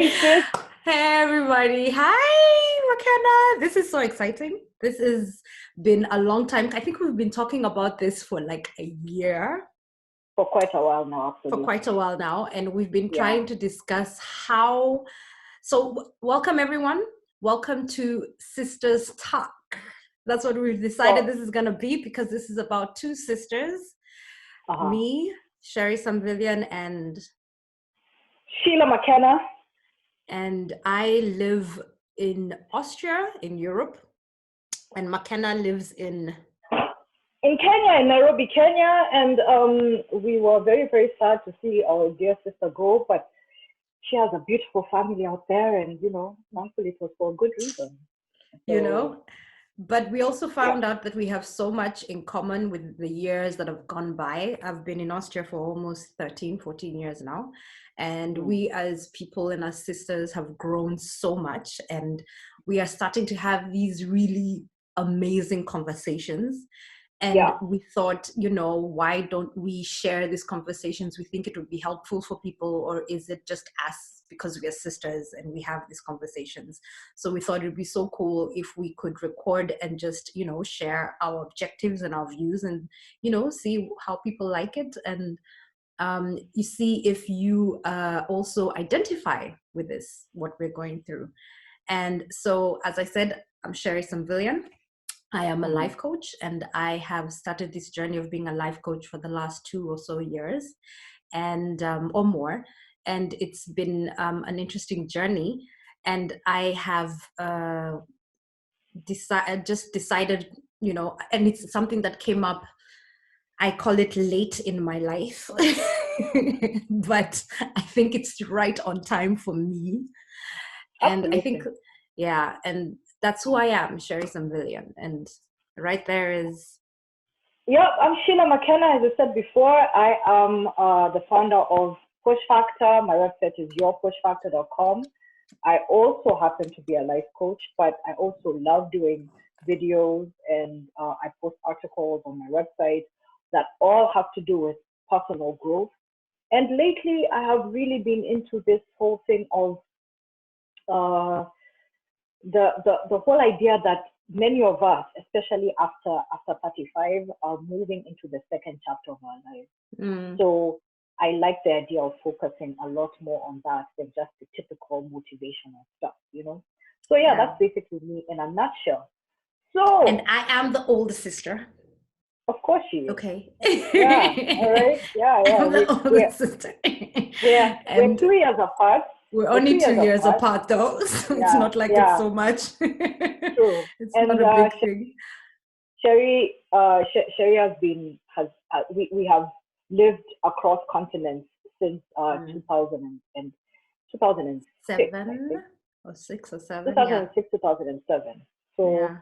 Hey, sis. Hey everybody. Hi, McKenna. This is so exciting. This has been a long time. I think we've been talking about this for like a year, For quite a while now, for quite a absolutely. while now, and we've been Yeah. trying to discuss how. So, welcome everyone. Welcome to Sisters Talk. That's what we've decided Well, this is going to be because this is about two sisters, uh-huh. me, Sherry Samvillian, Sheila McKenna. and I live in Austria, in Europe, and McKenna lives in. In Kenya, in Nairobi, Kenya. And we were very, very sad to see our dear sister go, but she has a beautiful family out there. And, thankfully it was for a good reason. you So, know but we also yeah. found out that we have so much in common with the years that have gone by. I've been in Austria for almost 13, 14 years now, and Mm. we as people and as sisters have grown so much, and we are starting to have these really amazing conversations. And Yeah. we thought, why don't we share these conversations? We think it would be helpful for people, or is it just us because we are sisters and we have these conversations? So we thought it'd be so cool if we could record and just, share our objectives and our views and, see how people like it. And you see if you also identify with this, what we're going through. And so, as I said, I'm Sherry Samvillian. I am a Mm-hmm. life coach, and I have started this journey of being a life coach for the last 2 or so years, and or more. And it's been an interesting journey. And I have just decided, and it's something that came up. I call it late in my life, but I think it's right on time for me. And I think, Absolutely. yeah, and that's who I am, Sherry Samvillian. And right there is, Yeah, I'm Sheila McKenna. As I said before, I am the founder of Push Factor. My website is yourpushfactor.com. I also happen to be a life coach, but I also love doing videos and I post articles on my website that all have to do with personal growth. And lately, I have really been into this whole thing of uh, the whole idea that many of us, especially after 35, are moving into the second chapter of our lives. mm, So I like the idea of focusing a lot more on that than just the typical motivational stuff. So yeah, yeah. that's basically me in a nutshell. And So I am the older sister. of course she is. Okay. Yeah. All right. Yeah. Yeah. I'm the We older we're sister. we're we're And 2 years apart. we're We're only two two years years apart. apart, though. So it's Yeah. not like it's Yeah. so much. True. It's not And a big thing. Sherry has we have lived across continents since Mm. 2006, I 7 think, or 6 or 7. Yeah. 2006, 2007. So Yeah.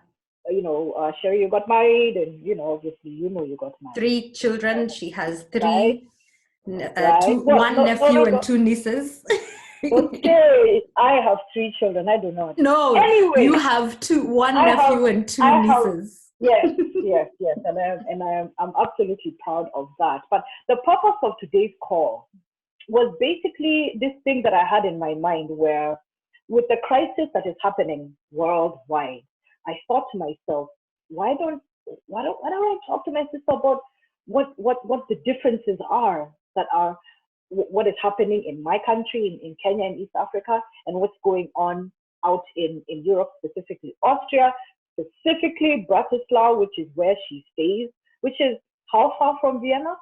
Sherry, you got married, and obviously you got married, 3 children. She has right? three, Right? two, Well, one no, no, nephew no, and no. 2 nieces. Okay, I have 3 children. I do not. No, you Anyway, have one I have, nephew and two I have, nieces. yes, yes, yes, I'm absolutely proud of that. But the purpose of today's call was basically this thing that I had in my mind, where with the crisis that is happening worldwide, I thought to myself, why don't why don't I talk to my sister about what the differences are that are what is happening in my country, in Kenya and East Africa, and what's going on out in Europe, specifically Austria, specifically Bratislava, which is where she stays, which is how far from Vienna?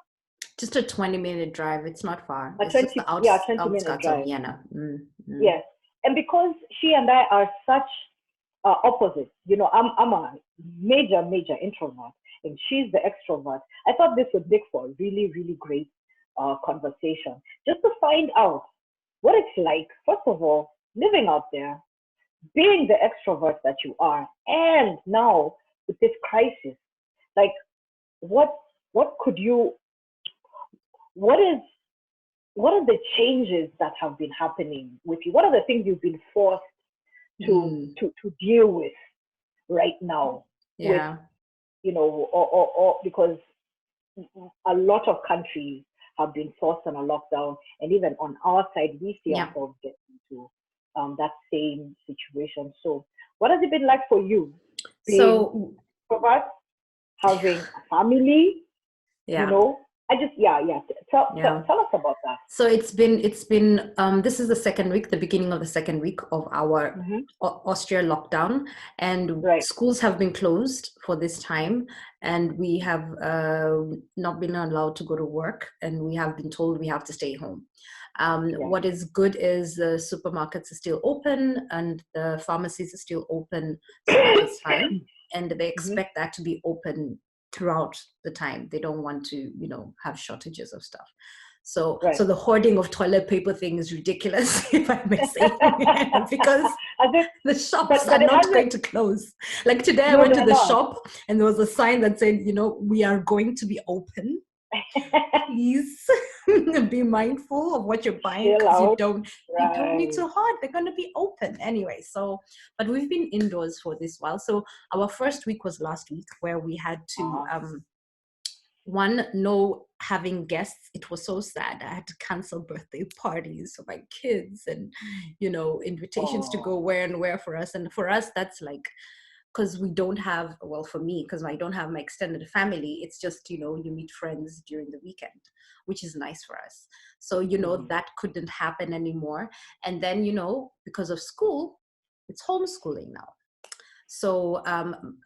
Just a 20-minute drive. It's not far. A It's just the 20-minute outskirts of drive. Vienna. Mm. Yes. And because she and I are such opposites, I'm a major introvert and she's the extrovert. I thought this would make for a really, really great conversation just to find out what it's like, first of all, living out there, being the extrovert that you are, and now with this crisis, like what what could you what is what are the changes that have been happening with you? What are the things you've been forced Mm. to deal with right now? With Yeah. or because a lot of countries have been forced on a lockdown, and even on our side, we see Yeah. ourselves getting into that same situation. So, what has it been like for you, being So introvert, having a family? You yeah, know, I just yeah. yeah. Tell us about that. So it's been this is the second week, the beginning of the second week of our Hmm. Austria lockdown, and Right. schools have been closed for this time, and we have not been allowed to go to work, and we have been told we have to stay home. Yeah. What is good is the supermarkets are still open and the pharmacies are still open, so that is fine, and they Hmm. expect that to be open throughout the time. They don't want to, have shortages of stuff. So Right. the hoarding of toilet paper thing is ridiculous, if I may say, because As if, the shops are but not imagine, going to close. Like today, I no, went to they're the not. shop and there was a sign that said, we are going to be open. Please be mindful of what you're buying, Chill because out. you don't need Right. to hoard. They're going to be open anyway. So, but we've been indoors for this while. So our first week was last week, where we had to Uh, one, no having guests. It was so sad. I had to cancel birthday parties for my kids, and invitations to go oh. where and where for us. And for us, that's like, because we don't have, well, for me, because I don't have my extended family, it's just, you meet friends during the weekend, which is nice for us. So Hmm. that couldn't happen anymore. And then, because of school, it's homeschooling now. So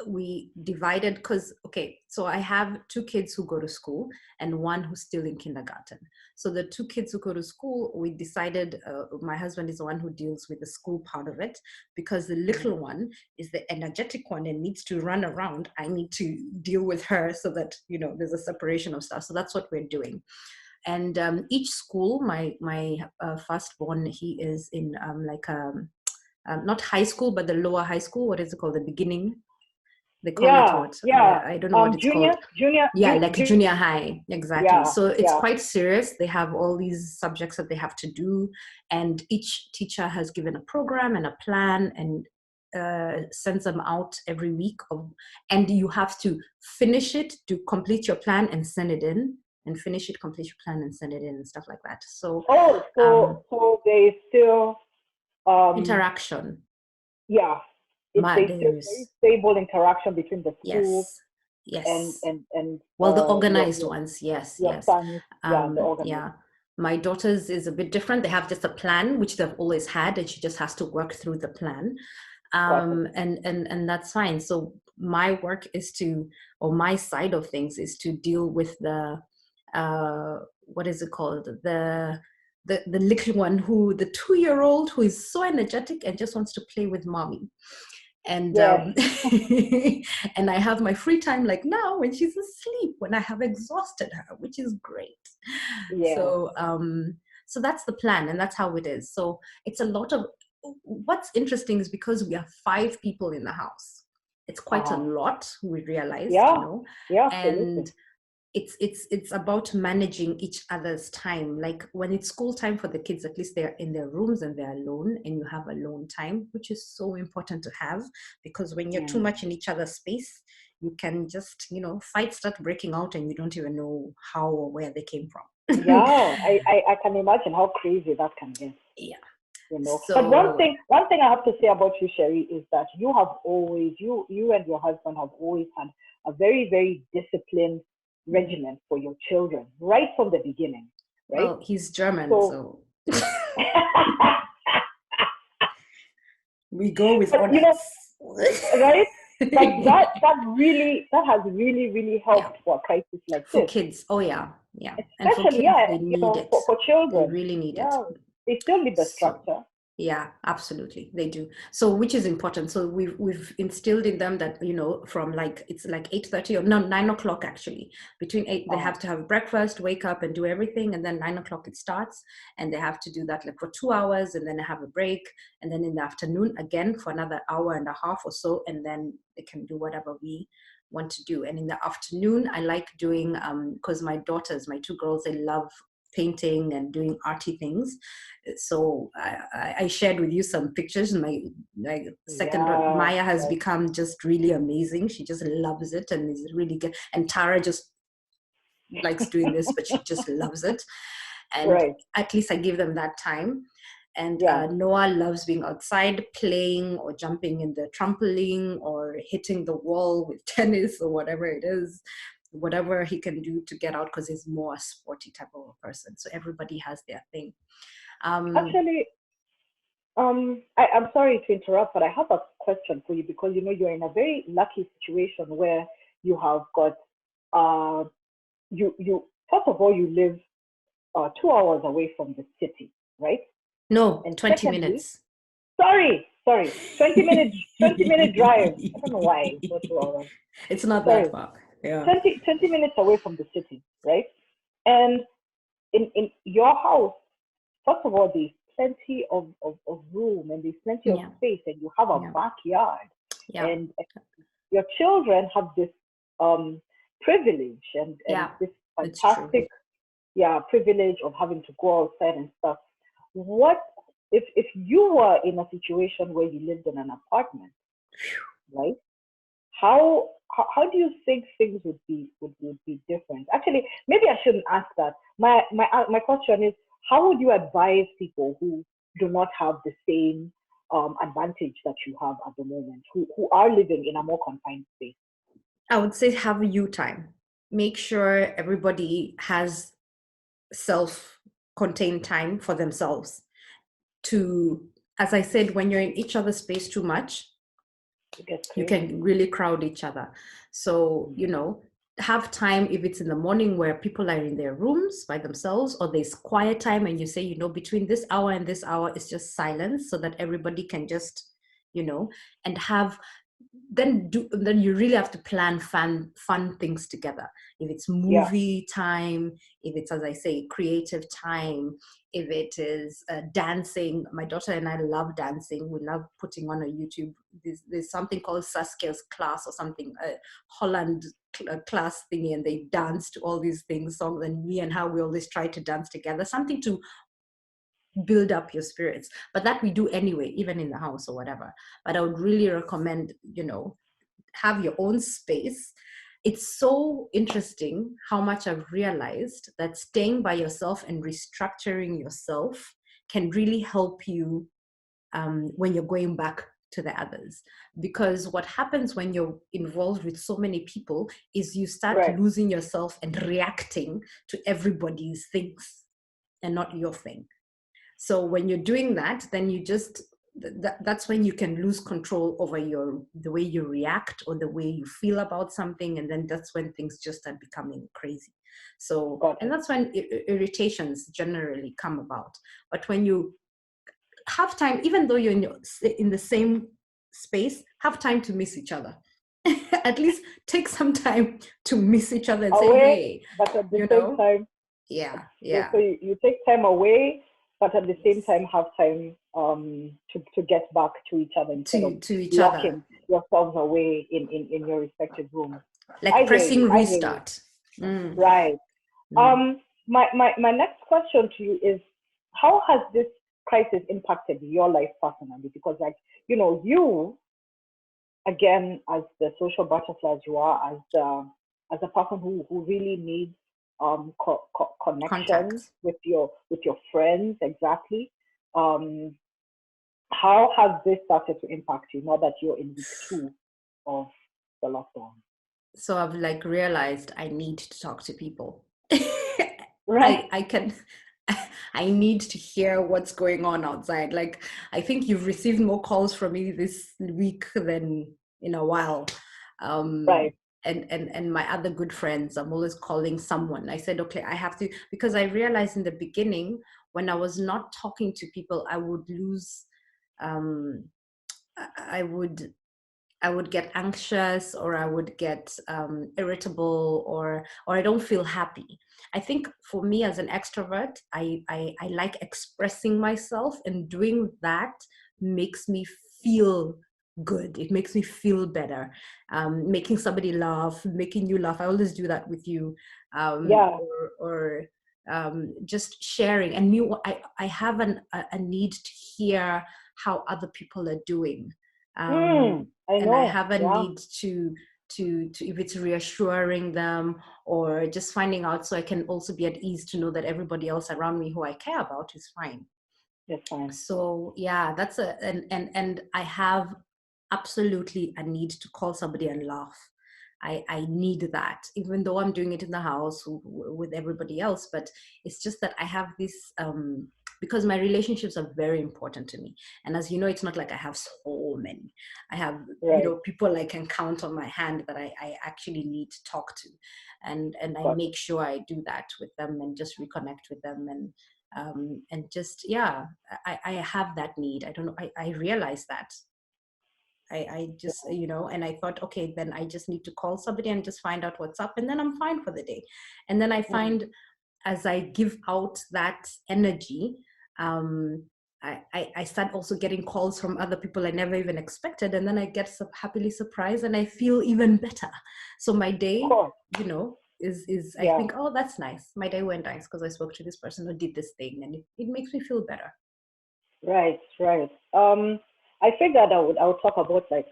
we divided, because, okay, so I have two kids who go to school and one who's still in kindergarten. So the two kids who go to school, we decided, my husband is the one who deals with the school part of it, because the Hmm. little one is the energetic one and needs to run around. I need to deal with her so that, there's a separation of stuff. So that's what we're doing. And each school, my firstborn, he is in like not high school, but the lower high school. What is it called? The beginning. They call it Yeah. what? Yeah. I don't know what it's Junior, called. junior, Yeah, like junior. junior high, exactly. Yeah. So it's Yeah. quite serious. They have all these subjects that they have to do, and each teacher has given a program and a plan, and sends them out every week. And you have to finish it, to complete your plan and send it in, and finish it, complete your plan and send it in, and stuff like that. So Oh, um, so there is still um interaction, yeah, but there's still there very is. stable interaction between the school Yes, yes. and Well, the your organized ones, yes, your yes. sons, yeah, the organized. Yeah. My daughter's is a bit different. They have just a plan, which they've always had, and she just has to work through the plan. Got it. And that's fine. So my work is to, or my side of things is to deal with the, what is it called? The little one, who, the 2-year-old, who is so energetic and just wants to play with mommy. And Yes. and I have my free time, like now when she's asleep, when I have exhausted her, which is great. Yes. So that's the plan, and that's how it is. So it's a lot of, what's interesting is, because we are 5 people in the house, it's quite a Uh-huh. lot, we realized, Yeah. Yeah, absolutely. and it's about managing each other's time. Like when it's school time for the kids, at least they're in their rooms and they're alone, and you have alone time, which is so important to have, because when you're too Mm. much in each other's space, you can just, fights start breaking out and you don't even know how or where they came from. Yeah, I can imagine how crazy that can get. Yeah. You know. But So one thing I have to say about you, Sherry, is that you have always, you and your husband have always had a very, very disciplined regimen for your children, right from the beginning, right? well, he's German, So, so we go with but you know, orders. right? But that has really, really Yeah. helped for a crisis like For this. kids, oh yeah, yeah. And for Especially, kids, yeah, they you need know, it. for They children. really need it. Yeah, they still need the So structure. yeah, absolutely, they do. So which is important. So we've instilled in them that, from like, it's like 8:30, or no, 9 o'clock actually. Between 8, they Uh-huh. have to have breakfast, wake up and do everything, and then 9 o'clock it starts, and they have to do that like for 2 hours, and then have a break, and then in the afternoon again for another hour and a half or so, and then they can do whatever we want to do. And in the afternoon, I like doing, because my daughters, my 2 girls, they love painting and doing arty things. So I shared with you some pictures. My second, Yeah, Maya, has right, become just really amazing. She just loves it and is really good. And Tara just likes doing this, but she just loves it. And right. at least I give them that time. And Yeah. Noah loves being outside playing or jumping in the trampoline or hitting the wall with tennis or whatever it is, whatever he can do to get out, because he's more a sporty type of a person. So everybody has their thing. Actually, I'm sorry to interrupt, but I have a question for you because you're in a very lucky situation where you have got uh you first of all you live 2 hours away from the city, right? No, And 20 secondly, minutes. sorry, 20 minute drive. I don't know why it's not 2 hours. It's not that Sorry, far. Yeah. 20 minutes away from the city, right? And in your house, first of all, there's plenty of room and there's plenty of Yeah. space, and you have a Yeah. backyard, Yeah. and your children have this privilege and Yeah. this It's true. fantastic privilege of having to go outside and stuff. What if you were in a situation where you lived in an apartment, right? How do you think things would be different? Actually, maybe I shouldn't ask that. My question is, how would you advise people who do not have the same advantage that you have at the moment, who are living in a more confined space? I would say have you time. Make sure everybody has self-contained time for themselves to, as I said, when you're in each other's space too much, It gets you crazy. can really crowd each other. So, have time, if it's in the morning where people are in their rooms by themselves, or there's quiet time and you say, between this hour and this hour it's just silence, so that everybody can just, and have then you really have to plan fun things together. If it's Yeah. movie time, if it's, as I say, creative time, if it is dancing. My daughter and I love dancing. We love putting on a YouTube. There's something called Saskia's class or something, a Holland class thingy, and they dance to all these things, songs, and me and her, we always try to dance together, something to build up your spirits. But that we do anyway, even in the house or whatever. But I would really recommend, have your own space. It's so interesting how much I've realized that staying by yourself and restructuring yourself can really help you when you're going back to the others. Because what happens when you're involved with so many people is you start Right. losing yourself and reacting to everybody's things and not your thing. So when you're doing that, then you just that's when you can lose control over the way you react or the way you feel about something, and then that's when things just start becoming crazy. So, Got and it. that's when irritations generally come about. But when you have time, even though you're in the same space, have time to miss each other. At least take some time to miss each other and say, Away, hey, but at the same time, yeah. so you take time away, but at the same time have time to get back to each other instead of To each other, locking yourselves away in your respective rooms. like I hear pressing you. I hear you. restart. Mm. Right. Mm. My next question to you is, how has this crisis impacted your life personally? Because you, again, as the social butterfly as you are, as a person who really needs connection Contact. with your friends, exactly. Um, how has this started to impact you now that you're in week 2 of the lockdown? So I've like realized I need to talk to people. Right. I can I need to hear what's going on outside. Like, I think you've received more calls from me this week than in a while. Um, Right. and my other good friends, I'm always calling someone. I said, okay, I have to, because I realized in the beginning when I was not talking to people, I would lose, um, I would get anxious, or I would get irritable, or I don't feel happy. I think for me as an extrovert, I like expressing myself, and doing that makes me feel good. It makes me feel better. Making somebody laugh, making you laugh. I always do that with you. Yeah. Or just sharing. And me, I have a need to hear how other people are doing. I And I know. have a Yeah. need to if it's reassuring them, or just finding out, so I can also be at ease to know that everybody else around me who I care about is fine. It's fine. So yeah, that's and I have absolutely a need to call somebody and laugh. I need that, even though I'm doing it in the house with everybody else. But it's just that I have this because my relationships are very important to me. And as you know, it's not like I have so many. I have, Right. people I can count on my hand that I actually need to talk to. And I Got make sure I do that with them and just reconnect with them and just, yeah, I have that need. I don't know. I realize that. I just, and I thought, okay, then I just need to call somebody and just find out what's up, and then I'm fine for the day. And then I Mm. find as I give out that energy, I start also getting calls from other people I never even expected, and then I get happily surprised, and I feel even better. So my Of day, course. is I Yeah. think, oh, that's nice. My day went nice because I spoke to this person who did this thing, and it makes me feel better. Right. Right. I figured I would talk about like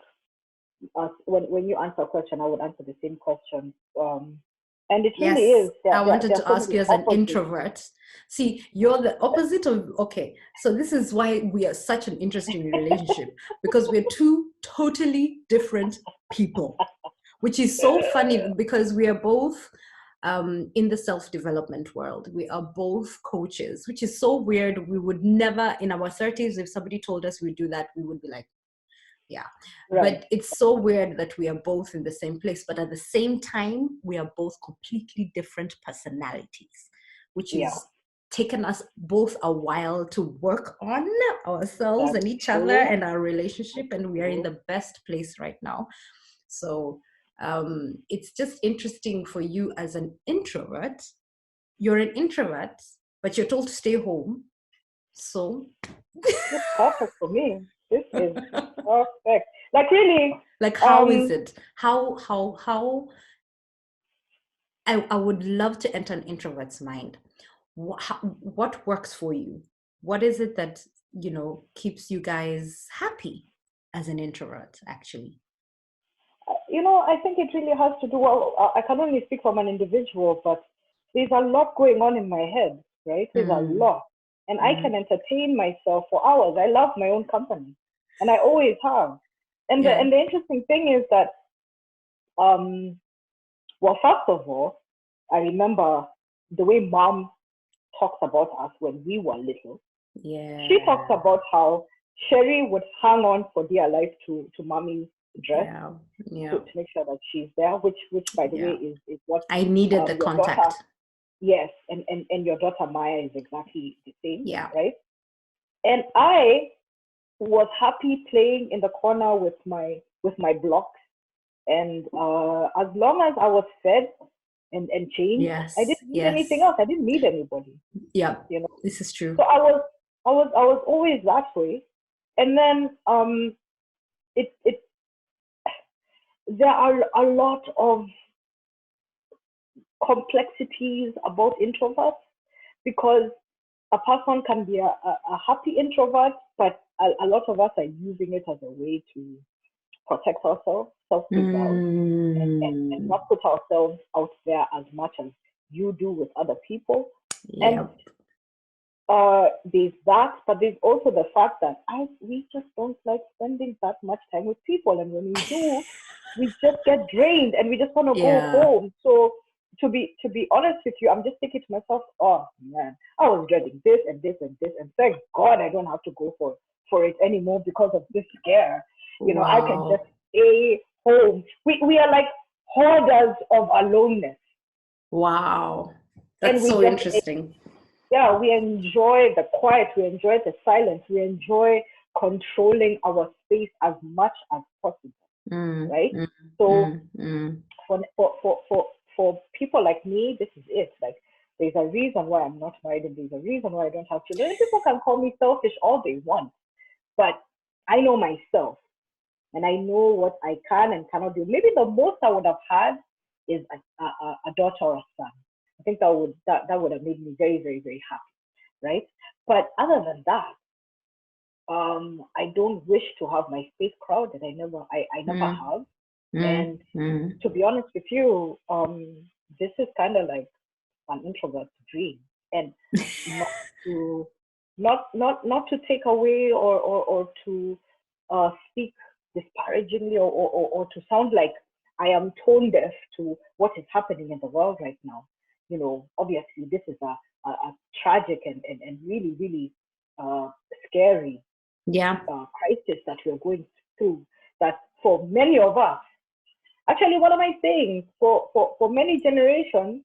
when you answer a question, I would answer the same question. And it really Yes, is. There, I there, wanted there are to so ask many you as an opposites. introvert. See, you're the opposite of, okay, so this is why we are such an interesting relationship, because we're two totally different people, which is so funny because we are both in the self-development world. We are both coaches, which is so weird. We would never, in our 30s, if somebody told us we'd do that, we would be like, yeah. Right. But it's so weird that we are both in the same place, but at the same time we are both completely different personalities, which Yeah. is taken us both a while to work on ourselves That's and each other true. and our relationship, That's and we are in true. the best place right now. So it's just interesting for you as an introvert. You're an introvert, but you're told to stay home. So It's perfect for me. This is perfect. Like really, like, how is um, it, how I would love to enter an introvert's mind. What works for you? What is it that, keeps you guys happy as an introvert, actually? I think it really has to do. Well, I can only speak from an individual, but there's a lot going on in my head, right? There's a Mm, lot, and I mm, can entertain myself for hours. I love my own company, and I always have. And the yeah. and the interesting thing is that, um, well, first of all, I remember the way mom talks about us when we were little. She talks Yeah. about how Sherry would hang on for dear life to mommy's dress Yeah. to, Yeah. to make sure that she's there, which by the way Yeah. is what I needed the your daughter, contact. yes, and your daughter Maya is exactly the same, Yeah. right? And I was happy playing in the corner with my blocks, and as long as I was fed and changed, I Yes. didn't need anything Yes. else. I didn't need anybody, Yeah. you know. This is true. So I was always that way, and then it there are a lot of complexities about introverts because a person can be a happy introvert, but a lot of us are using it as a way to protect ourselves, self-preserve, and Mm, not put ourselves out there as much as you do with other people. And yeah. there's that, but there's also the fact that we just don't like spending that much time with people, and when we do, we just get drained and we just want to go Yeah. home. So to be honest with you, I'm just thinking to myself, oh man, I was dreading this and this and this, and thank God I don't have to go for it anymore because of this scare. I can just Wow. stay home. We are like hoarders of aloneness, Wow. and That's we so just interesting. yeah, we enjoy the quiet, we enjoy the silence, we enjoy controlling our space as much as possible, Mm, right? mm, So mm, mm. for people like me, this is it. Like there's a reason why I'm not married, and there's a reason why I don't have children. And people can call me selfish all they want, but I know myself, and I know what I can and cannot do. Maybe the most I would have had is a daughter or a son. I think that would have made me very, very, very happy, right? But other than that, I don't wish to have my space crowded. I never Mm, have. mm, And mm. to be honest with you, this is kind of like an introvert's dream. And not to not to take away or to speak disparagingly or to sound like I am tone deaf to what is happening in the world right now. Obviously this is a tragic and really, really scary Yeah. crisis that we're going through, that for many of us, actually, what am I saying? For many generations,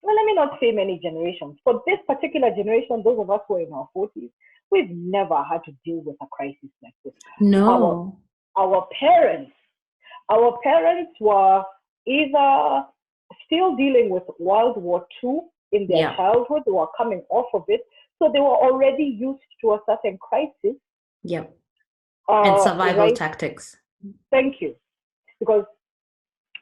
well, let me not say many generations. For this particular generation, those of us who are in our 40s, we've never had to deal with a crisis like this. Our No. our parents, our parents were either still dealing with World War II in their Yeah. childhood, they were coming off of it, so they were already used to a certain crisis. Yeah. And survival Right? tactics. Thank you. Because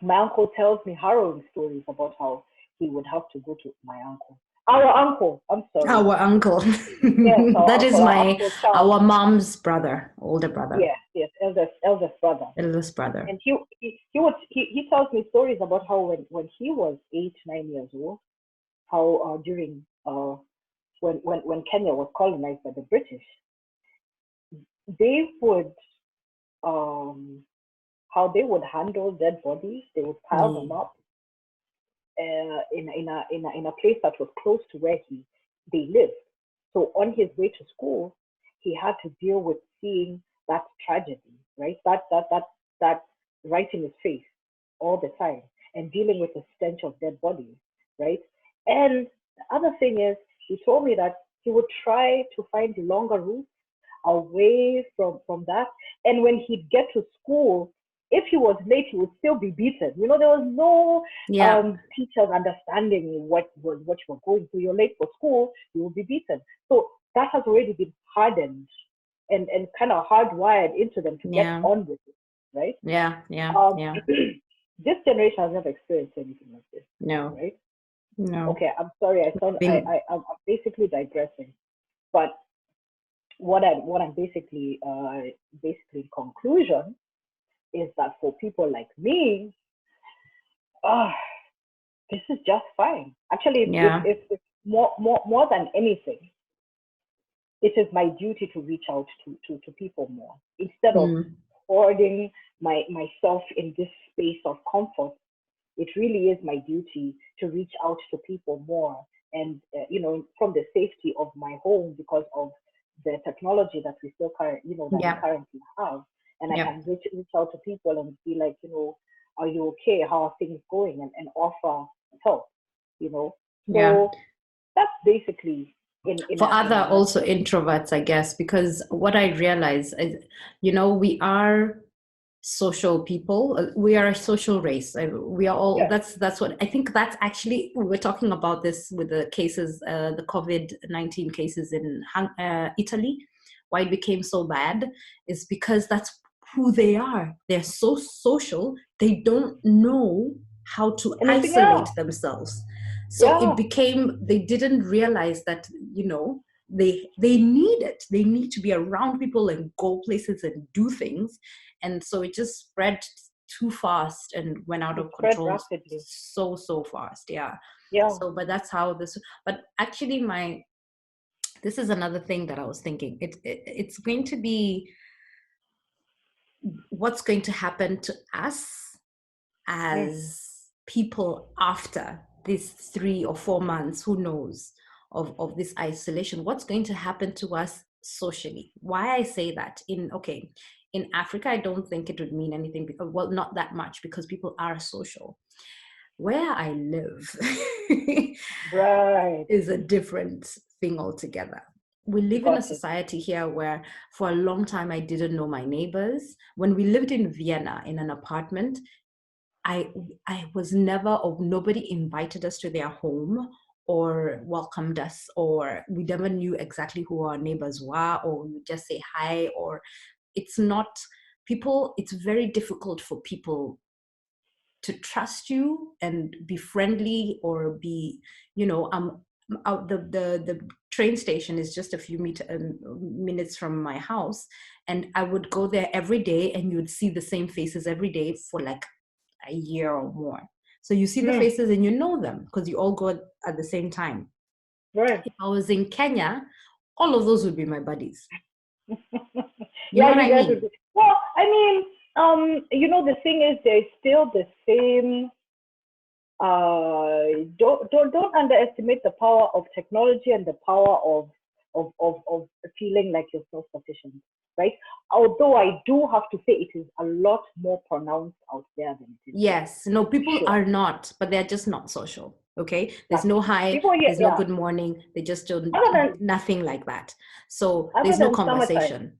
my uncle tells me harrowing stories about how he would have to go to my uncle. Our uncle, I'm sorry. Our uncle. Yes, our That is uncle, our uncle Charles. our mom's brother, older brother, Yes, eldest brother. eldest brother. And he tells me stories about how when he was 8, 9 years old, how during when Kenya was colonized by the British, they would um how they would handle dead bodies. They would pile them Yeah. up in a place that was close to where they lived. So on his way to school, he had to deal with seeing that tragedy, right? That right in his face all the time, and dealing with the stench of dead bodies, right? And the other thing is, he told me that he would try to find longer routes away from that. And when he'd get to school, if he was late, he would still be beaten. There was no Yeah. teachers understanding what you were going through. You're late for school, you will be beaten. So that has already been hardened and kind of hardwired into them to get Yeah. on with it, right? Yeah. Yeah. Um, Yeah. this generation has never experienced anything like this, No. right? No. Okay, I'm sorry. Been, I'm basically digressing, but what I'm basically in conclusion is that for people like me, ah, this is just fine. Actually, yeah. if more than anything, it is my duty to reach out to people more instead of Mm. hoarding myself in this space of comfort. It really is my duty to reach out to people more, and from the safety of my home, because of the technology that we still that we Yeah. currently have. And I Yeah. can reach out to people and be like, are you okay? How are things going? And offer help. you know Yeah. so that's basically in For a other also nutshell. introverts, I guess, because what I realize is, we are social people. We are a social race. We are all. Yes. That's what I think. That's actually, we were talking about this with the cases, the COVID-19 cases in Italy. Why it became so bad is because that's who they are. They're so social. They don't know how to Anything isolate else? themselves. So it Yeah. became, they didn't realize that, they need it. They need to be around people and go places and do things. And so it just spread too fast and went out It of spread control rapidly. so fast. Yeah. Yeah. So but that's how this, but actually this is another thing that I was thinking. It's going to be, what's going to happen to us Mm. as people after these 3 or 4 months, who knows, of this isolation. What's going to happen to us socially? Why I say that, in Africa, I don't think it would mean anything, because, well, not that much, because people are social. Where I live Right. is a different thing altogether. We live in a Got it. society here where for a long time I didn't know my neighbors. When we lived in Vienna in an apartment, I was never, or nobody invited us to their home or welcomed us, or we never knew exactly who our neighbors were, or we would just say hi. Or it's not people, it's very difficult for people to trust you and be friendly, or be, out the train station is just a few minutes from my house, and I would go there every day, and you would see the same faces every day for like a year or more. So you see the Mm. faces and you know them because you all go at the same time. Right. If I was in Kenya, all of those would be my buddies. You Yeah, know what you I guys would mean? be. Well, I mean, the thing is, there's still the same. Don't underestimate the power of technology and the power of feeling like you're self-sufficient, right? Although I do have to say it is a lot more pronounced out there than it is here. Yes. No, people Sure. are not, but they're just not social. Okay. There's But no hi, people here, there's no yeah. good morning. They just don't, Other than nothing like that. So other there's no than summertime, conversation.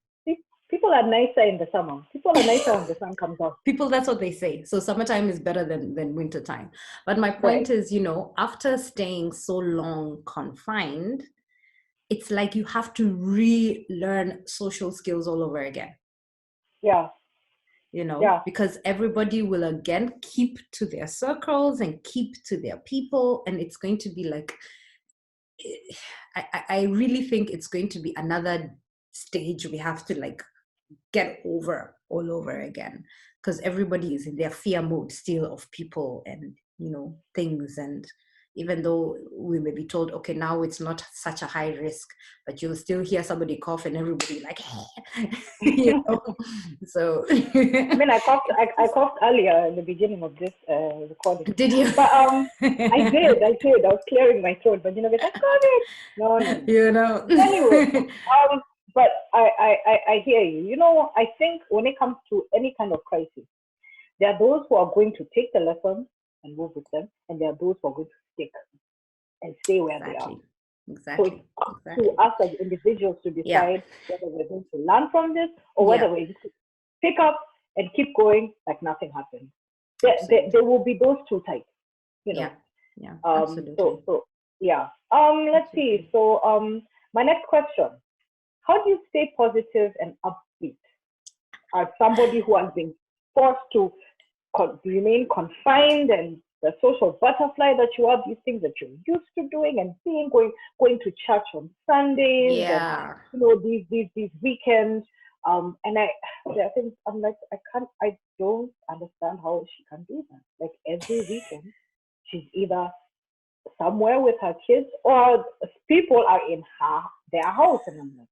people are nicer in the summer. People are nicer when the sun comes out. People, that's what they say. So summertime is better than winter time. But my Right. point is, after staying so long confined, it's like you have to relearn social skills all over again. Yeah. Yeah. Because everybody will again keep to their circles and keep to their people. And it's going to be like, I really think it's going to be another stage we have to like get over all over again, because everybody is in their fear mode still of people and things. And even though we may be told, okay, now it's not such a high risk, but you'll still hear somebody cough and everybody like so I mean, I coughed earlier in the beginning of this recording. Did you? But I did. I was clearing my throat, but it's like COVID. No. Anyway, but I hear you. I think when it comes to any kind of crisis, there are those who are going to take the lessons and move with them, and there are those who are going to stick and stay where they are. Exactly. So it's up to us as individuals to decide whether we're going to learn from this or whether we're going to pick up and keep going like nothing happened. There will be those two types, Yeah, absolutely. So yeah. Let's see. So my next question: how do you stay positive and upbeat as somebody who has been forced to remain confined and the social butterfly that you are, these things that you're used to doing and seeing, going to church on Sundays, and these weekends. And I think I'm like, I don't understand how she can do that. Like every weekend, she's either somewhere with her kids or people are in their house, and I'm like,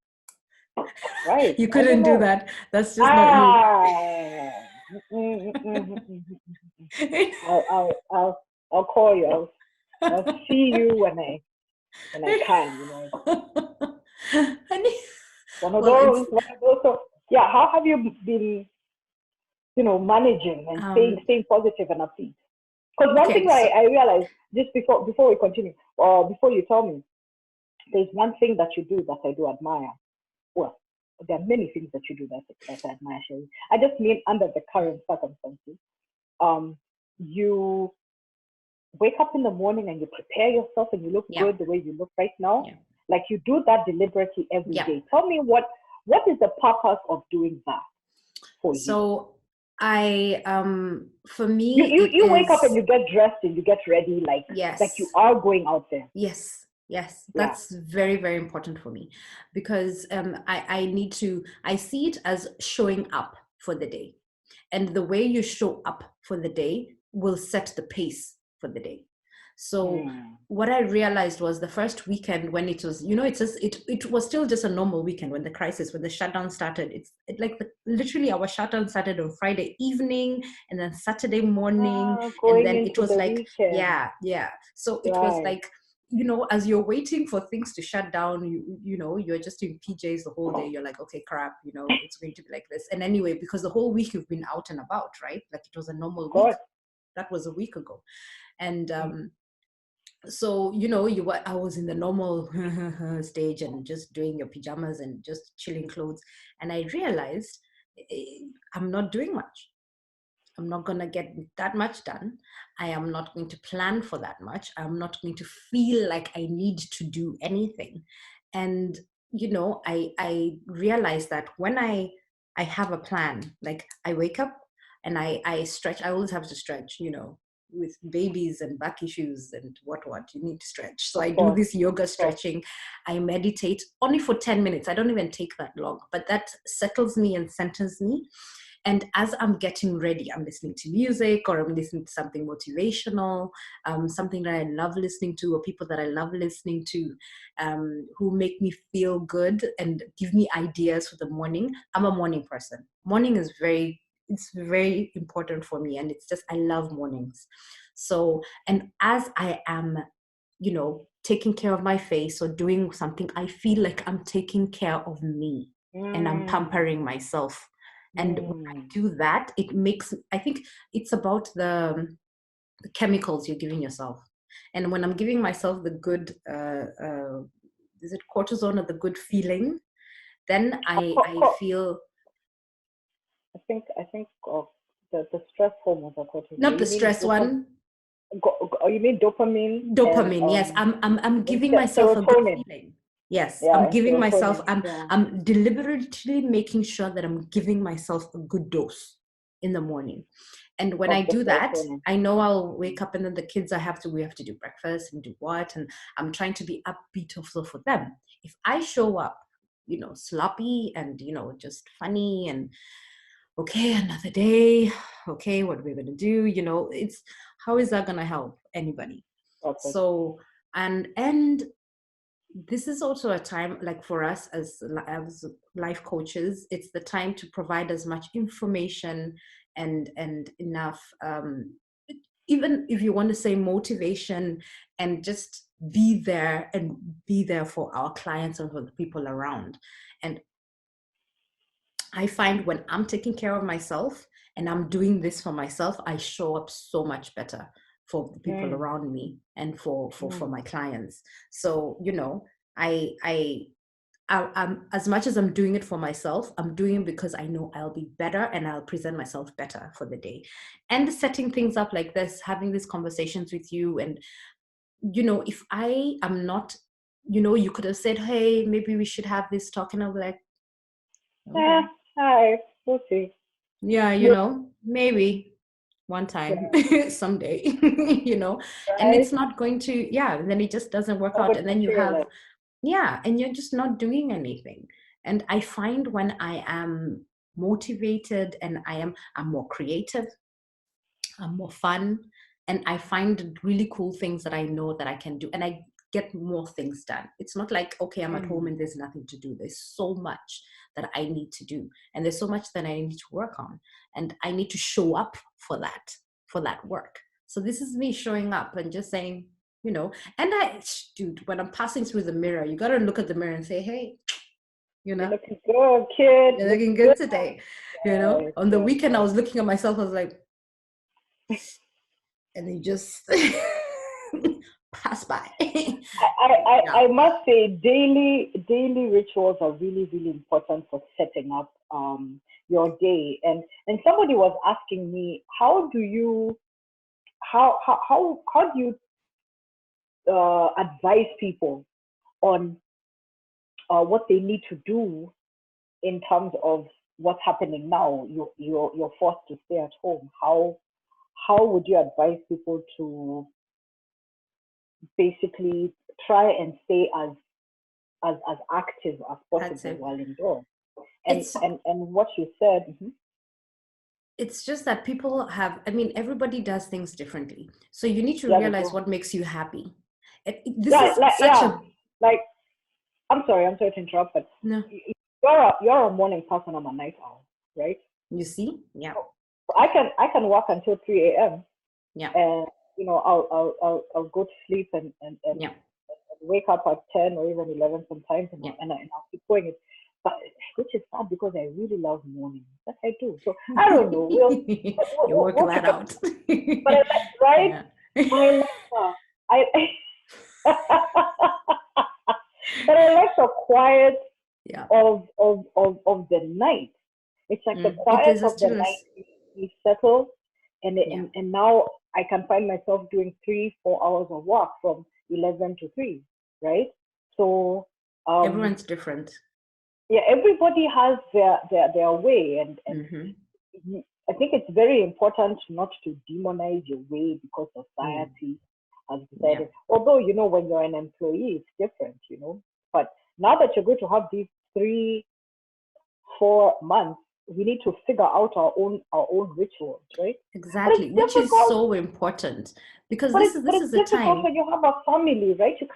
right? You couldn't do that. That's just not you. I'll call you. I'll see you when I can. One of those. So, yeah. How have you been, managing and staying positive and upbeat? Because one thing I realized just before we continue, or before you tell me, there's one thing that you do that I do admire. Well, there are many things that you do that I admire, Sherry. I just mean under the current circumstances. You wake up in the morning and you prepare yourself and you look good the way you look right now. Yeah. Like you do that deliberately every day. Tell me what is the purpose of doing that for you? So for me, you wake up and you get dressed and you get ready like you are going out there. Yes. That's very, very important for me, because I see it as showing up for the day, and the way you show up for the day will set the pace for the day. So what I realized was the first weekend when it was, it was still just a normal weekend when the shutdown started. Literally our shutdown started on Friday evening and then Saturday morning. And then it was like, weekend. So it was like, as you're waiting for things to shut down, you're just in PJs the whole day. You're like, okay, crap, it's going to be like this. And anyway, because the whole week you've been out and about, right? Like it was a normal week. That was a week ago. And so, I was in the normal stage and just doing your pajamas and just chilling clothes. And I realized I'm not doing much. I'm not going to get that much done. I am not going to plan for that much. I'm not going to feel like I need to do anything. And, I realized that when I have a plan, like I wake up and I stretch. I always have to stretch, with babies and back issues and what you need to stretch. So I do this yoga stretching. I meditate only for 10 minutes. I don't even take that long, but that settles me and centers me. And as I'm getting ready, I'm listening to music, or I'm listening to something motivational, something that I love listening to, or people that I love listening to, who make me feel good and give me ideas for the morning. I'm a morning person. Morning is it's very important for me. And it's just, I love mornings. So, and as I am, taking care of my face or doing something, I feel like I'm taking care of me and I'm pampering myself. And when I do that, I think it's about the chemicals you're giving yourself. And when I'm giving myself the good, is it cortisone, or the good feeling, then I feel. I think of the stress hormones are cortisol. Not the stress one. You mean dopamine? Dopamine, And, yes. I'm giving myself a good serotonin. feeling. Yes, Yeah, I'm and giving myself, serotonin. Yeah. I'm deliberately making sure that I'm giving myself a good dose in the morning. And when I Of the do that, serotonin. I know I'll wake up, and then the kids, we have to do breakfast and do what, and I'm trying to be upbeat also for them. If I show up, sloppy and, just funny and, okay, another day, okay, what are we going to do? How is that going to help anybody? Okay. So, and this is also a time, like for us as life coaches, it's the time to provide as much information and enough, even if you want to say motivation, and just be there for our clients and for the people around. And I find when I'm taking care of myself and I'm doing this for myself, I show up so much better for the people around me and for my clients. So, I'm, as much as I'm doing it for myself, I'm doing it because I know I'll be better and I'll present myself better for the day. And setting things up like this, having these conversations with you, and, if I am not, you could have said, hey, maybe we should have this talk, and I'm like, okay. Hi, we'll see. Yeah, maybe one time, someday, and Right? it's not going to, then it just doesn't work out. Nobody And then you have, materialize. and you're just not doing anything. And I find when I am motivated and I'm more creative, I'm more fun, and I find really cool things that I know that I can do, and I get more things done. It's not like, okay, I'm at home and there's nothing to do. There's so much that I need to do, and there's so much that I need to work on, and I need to show up for that work. So this is me showing up and just saying, and dude, when I'm passing through the mirror, you got to look at the mirror and say, hey, You're looking good, kid. you're looking Looking good today. Yes, On the yes, weekend, I yes. was looking at myself, I was like, and then just pass by. I must say daily rituals are really, really important for setting up your day. And somebody was asking me, how do you advise people on what they need to do in terms of what's happening now? You're forced to stay at home. How would you advise people to basically try and stay as active as possible while indoors? And It's what you said. it's just that people have, everybody does things differently. So you need to Yeah, they realize do. what makes you happy. This Yeah, is such a like I'm sorry to interrupt, but no. you're a morning person. I'm a night owl, right? You see, yeah, So I can work until 3 a.m. yeah, and I'll go to sleep and yeah, wake up at 10 or even 11 sometimes, and yeah. I'll keep going it. But which is sad because I really love mornings. That I do. So I don't know. You work We'll that figure. out. But I like, right? Yeah. I like but I like the quiet Yeah. of the night. It's like the It quiet is a of the night. stillness. We settle, and Yeah. now I can find myself doing 3-4 hours of work from 11 to 3, right? So Everyone's different. yeah, everybody has their way, and I think it's very important not to demonize your way because society has decided. Although when you're an employee, it's different. But now that you're going to have these 3-4 months we need to figure out our own rituals, right? But it's Exactly, which is difficult. so important, because But this it's is but this it's is the difficult time. when you have a family, right? You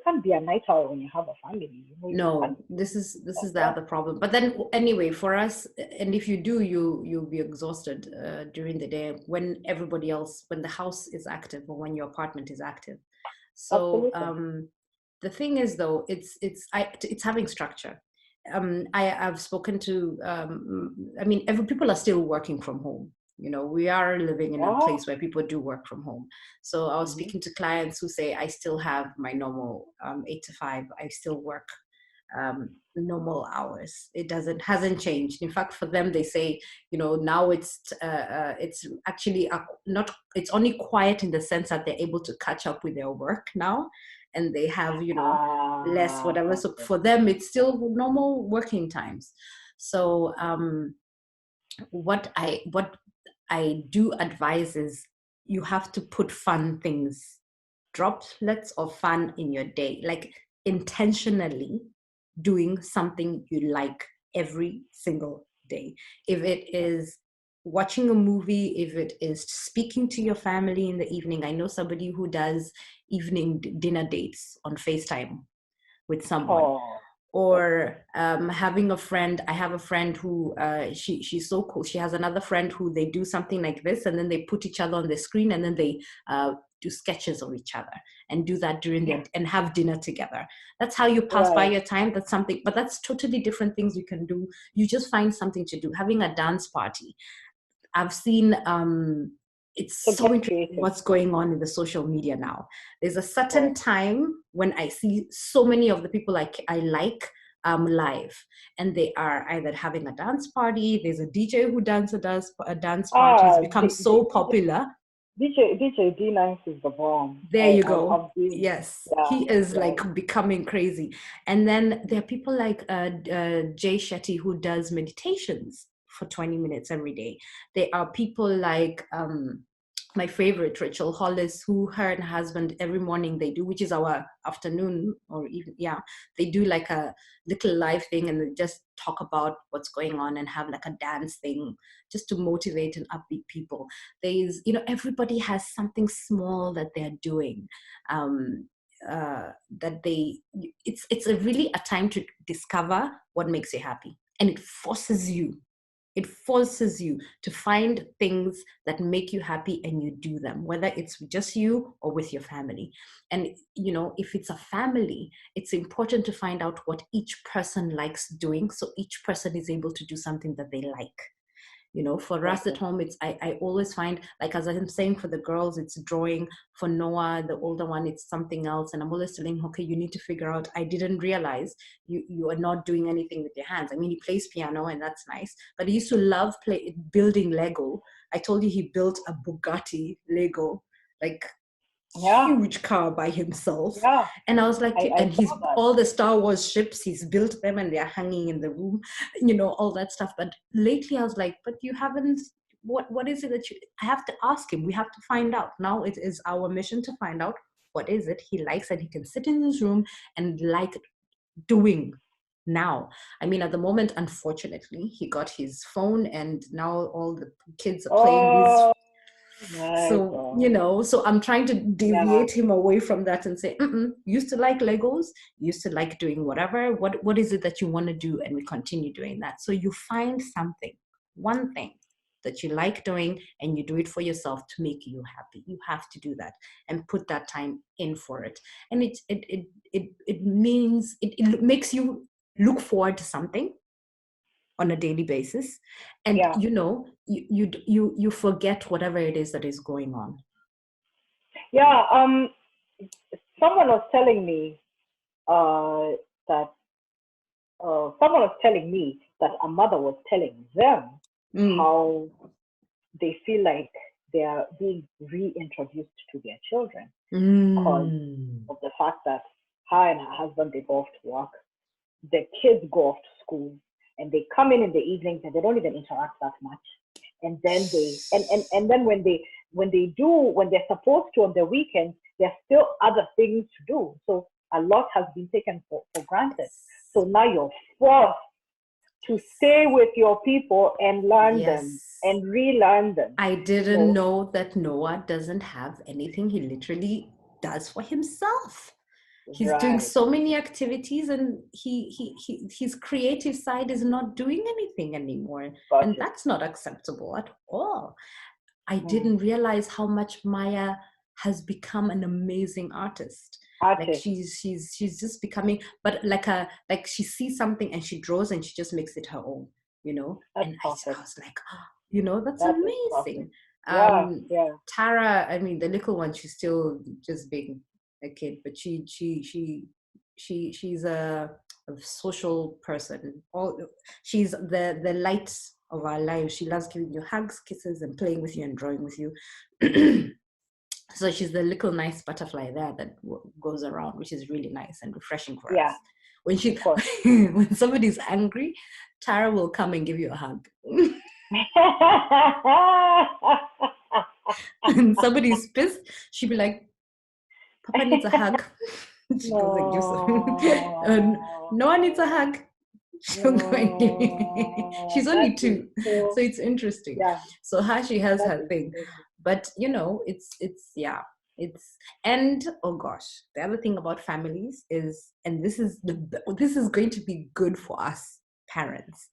can't be a night owl when you have a family. You No, can't. this is the Yeah, other problem. But then anyway, for us, and if you do, you'll be exhausted during the day when everybody else, when the house is active or when your apartment is active. So absolutely. the thing is, though, it's having structure. I've spoken to, I mean, every people are still working from home. We are living in a Yeah. place where people do work from home. So I was Hmm. speaking to clients who say, I still have my normal 8 to 5. I still work normal hours. It hasn't changed. In fact, for them, they say, now it's actually not. It's only quiet in the sense that they're able to catch up with their work now, and they have less whatever. So Okay. for them, it's still normal working times. So what I do advise is you have to put fun things, droplets of fun in your day, like intentionally doing something you like every single day. If it is watching a movie, if it is speaking to your family in the evening. I know somebody who does evening dinner dates on FaceTime with someone, Oh, that's or good. having a friend. I have a friend who she's so cool. She has another friend who they do something like this, and then they put each other on the screen, and then they do sketches of each other and do that during their and have dinner together. That's how you pass by Right. your time. That's something, but that's totally different things you can do. You just find something to do. Having a dance party, I've seen it's So so get interesting creative. what's going on in the social media now. There's a certain Right. time when I see so many of the people I like live, and they are either having a dance party. There's a DJ who does a dance party. It's Ah, become so popular. DJ D9 is the bomb. There I you I go. have been. Yes, Yeah. he is Yeah. like becoming crazy. And then there are people like Jay Shetty who does meditations for 20 minutes every day. There are people like my favorite, Rachel Hollis, who her and her husband every morning they do, which is our afternoon or even, yeah, they do like a little live thing, and they just talk about what's going on and have like a dance thing just to motivate and upbeat people. There's everybody has something small that they're doing, um that it's a really a time to discover what makes you happy, and it forces you to find things that make you happy, and you do them, whether it's just you or with your family. And if it's a family, it's important to find out what each person likes doing, so each person is able to do something that they like. For us at Exactly. home, I always find, like, as I'm saying, for the girls it's drawing, for Noah, the older one, it's something else, and I'm always telling him, okay, you need to figure out, I didn't realize you are not doing anything with your hands. I mean, he plays piano and that's nice, but he used to love building Lego. I told you he built a Bugatti Lego, like Yeah. huge car by himself. Yeah. And I was like, I and he's saw that. all the Star Wars ships, he's built them and they're hanging in the room, all that stuff. But lately I was like, but you haven't, what is it that I have to ask him? We have to find out. Now it is our mission to find out what is it he likes, and he can sit in his room and like doing now. I mean, at the moment, unfortunately, he got his phone, and now all the kids are playing these. Oh my So, God. so I'm trying to Yeah. deviate him away from that and say, used to like Legos, used to like doing whatever. What is it that you want to do? And we continue doing that. So you find something, one thing that you like doing, and you do it for yourself to make you happy. You have to do that and put that time in for it. And it means it makes you look forward to something on a daily basis, and Yeah. you forget whatever it is that is going on. Yeah. Someone was telling me that someone was telling me that a mother was telling them Mm. how they feel like they are being reintroduced to their children because Mm. of the fact that her and her husband they go off to work, the kids go off to school, and they come in the evenings and they don't even interact that much. And then then when they're supposed to on the weekends, there's still other things to do. So a lot has been taken for granted. So now you're forced to stay with your people and learn them Yes. and relearn them. I didn't know that Noah doesn't have anything he literally does for himself. He's doing Right. so many activities, and his creative side is not doing anything anymore. And Gotcha. that's not acceptable at all. I didn't realize how much Maya has become an amazing artist. Like Artist. she's just becoming, but like she sees something and she draws and she just makes it her own, you know. That's And I perfect. was like, oh, you know, that's That is perfect. amazing. Yeah, yeah. Tara, I mean, the little one, she's still just being a kid, but she's a social person. She's the light of our lives. She loves giving you hugs, kisses, and playing with you and drawing with you. So she's the little nice butterfly there that goes around, which is really nice and refreshing for us. When when somebody's angry, Tara will come and give you a hug. When somebody's pissed, she'll be like, Papa needs a hug. She goes and gives and no one needs a hug. She'll go and give She's only 2, so it's interesting. Yeah. So she has her thing. But you know, it's and oh gosh, the other thing about families is, and this is going to be good for us parents.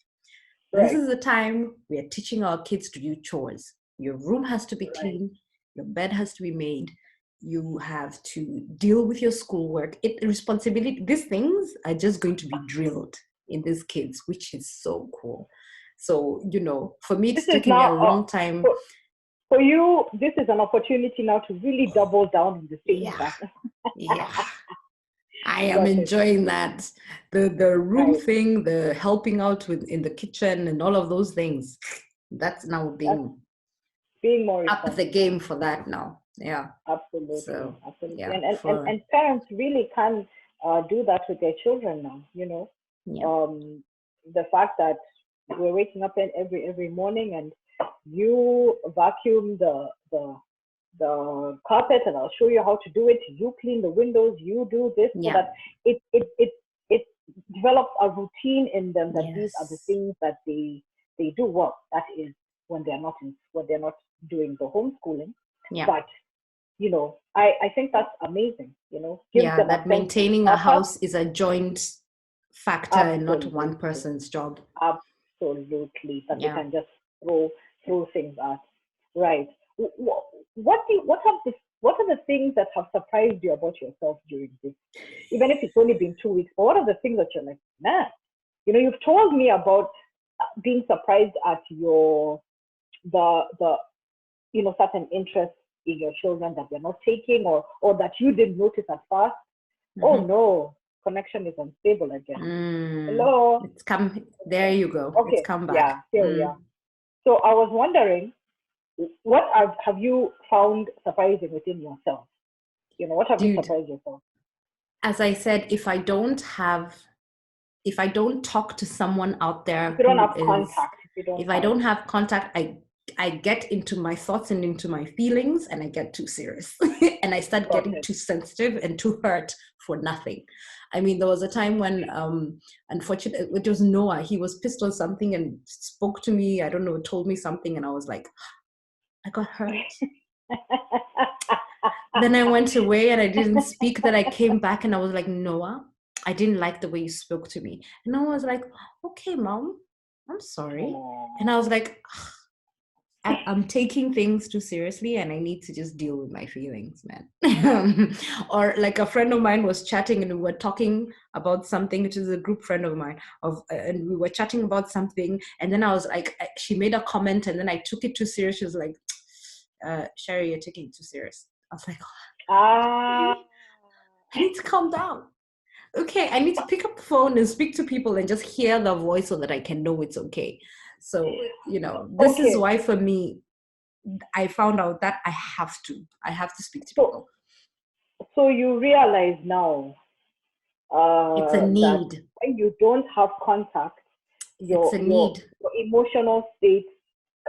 Right. This is the time we are teaching our kids to do chores. Your room has to be clean, your bed has to be made, you have to deal with your schoolwork. Responsibility, these things are just going to be drilled in these kids, which is so cool. So, you know, for me, it's taken me a long time. For you, this is an opportunity now to really double down on the things. Yeah. I am enjoying that. The room thing, the helping out in the kitchen and all of those things. That's now being more up the game for that now. Yeah. Absolutely. So, absolutely. Yeah, and parents really can do that with their children now, you know. Yeah. The fact that we're waking up every morning and you vacuum the carpet and I'll show you how to do it. You clean the windows, you do this, so that it develops a routine in them that these are the things that they do well. That is when they're not doing the homeschooling. Yeah. But you know, I think that's amazing. You know, that maintaining a house is a joint factor and not one person's job. Absolutely, that they can just throw things at. Right. What are the things that have surprised you about yourself during this? Even if it's only been 2 weeks, but what are the things that you're like, man? You know, you've told me about being surprised at the you know, certain interests in your children that they're not taking, or that you didn't notice at first. Mm-hmm. Oh no, connection is unstable again. Hello. It's come. There you go. Okay. It's come back. Yeah, here we are. So I was wondering, what have you found surprising within yourself? You know, what have you surprised yourself? As I said, if I don't talk to someone out there, if you don't have contact, if I don't have contact, I get into my thoughts and into my feelings, and I get too serious and I start getting too sensitive and too hurt for nothing. I mean, there was a time when, unfortunately, it was Noah. He was pissed on something and spoke to me. I don't know, told me something, and I was like, I got hurt. Then I went away and I didn't speak. Then I came back and I was like, Noah, I didn't like the way you spoke to me. And Noah was like, okay, Mom, I'm sorry. And I was like, I'm taking things too seriously and I need to just deal with my feelings, man. Or like a friend of mine was chatting and we were talking about something, which is a group friend of mine, and we were chatting about something. And then I was like, she made a comment and then I took it too serious. She was like, Sherry, you're taking it too serious. I was like, I need to calm down. Okay, I need to pick up the phone and speak to people and just hear the voice so that I can know it's okay. So, you know, this is why for me, I found out that I have to speak to people. So you realize now it's a need. That when you don't have contact, your emotional state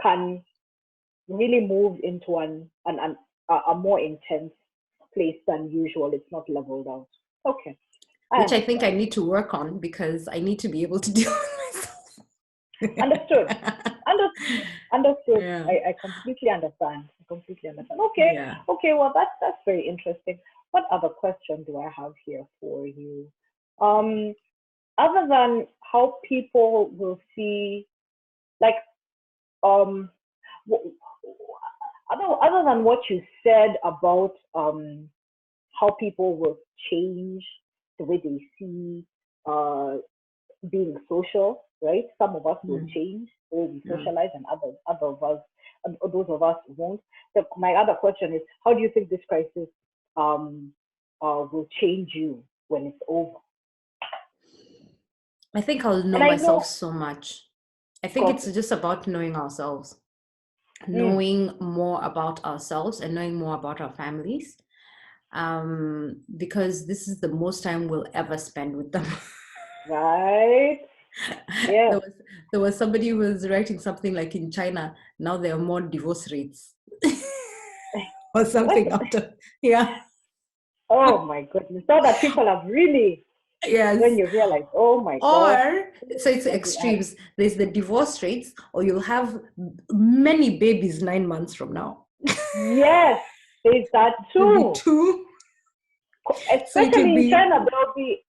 can really move into a more intense place than usual. It's not leveled out. Okay. Which I think I need to work on because I need to be able to deal with myself. Understood. Understood. Yeah. I completely understand. I completely understand. Okay. Yeah. Okay. Well, that's very interesting. What other question do I have here for you? Um, Other than how people will see, like, um, other than what you said about how people will change the way they see uh being social, right? Some of us will Mm, change the way we mm. socialize, and other of us, those of us won't. So my other question is, how do you think this crisis um will change you when it's over? I think I'll know And I myself know, so much. I think got it's it. just about knowing ourselves, Mm, knowing more about ourselves and knowing more about our families. Because this is the most time we'll ever spend with them. right. there Yes. was there was somebody who was writing something like in China now there are more divorce rates or What? something out of yeah. Oh my goodness. So that people have really, when Yes. you realize, oh my God, Or so it's what we have. extremes. There's the divorce rates, or you'll have many babies 9 months from now. Yes, there's that There'll be too. two. So it will Especially in be China,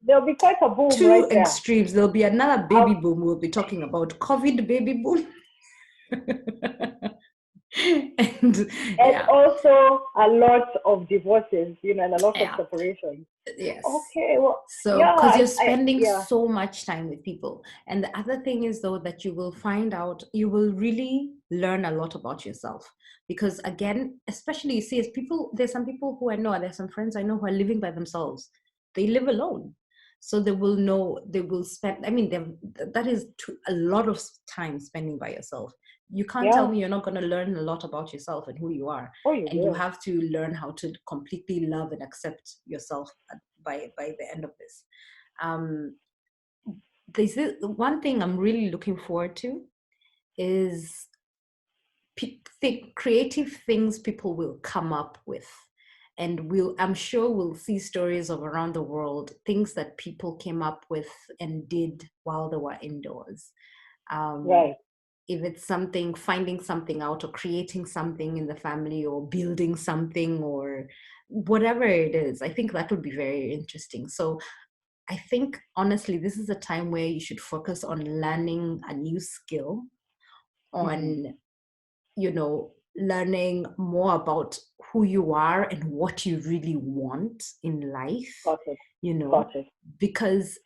there'll be quite a boom two right there. extremes. There'll be another baby I'll, boom. We'll be talking about COVID baby boom. And and yeah, also a lot of divorces, and a lot of yeah, separations. yes. Okay, well, So, yeah, because you're spending yeah, so much time with people. And the other thing is, though, that you will find out, you will really learn a lot about yourself. Because, again, especially, you see, as people, there's some people who I know, there's some friends I know who are living by themselves. They live alone. So they will know, they will spend, I mean, that is a lot of time spending by yourself. You can't tell yeah. me you're not going to learn a lot about yourself and who you are. Oh, you And you will. have to learn how to completely love and accept yourself by the end of this. Um, this is one thing I'm really looking forward to is creative things people will come up with, and I'm sure we'll see stories of around the world things that people came up with and did while they were indoors. Um, Right. if it's something, finding something out or creating something in the family or building something or whatever it is, I think that would be very interesting. So I think honestly, this is a time where you should focus on learning a new skill, Hmm. on, learning more about who you are and what you really want in life, Got it. you know, Got it. because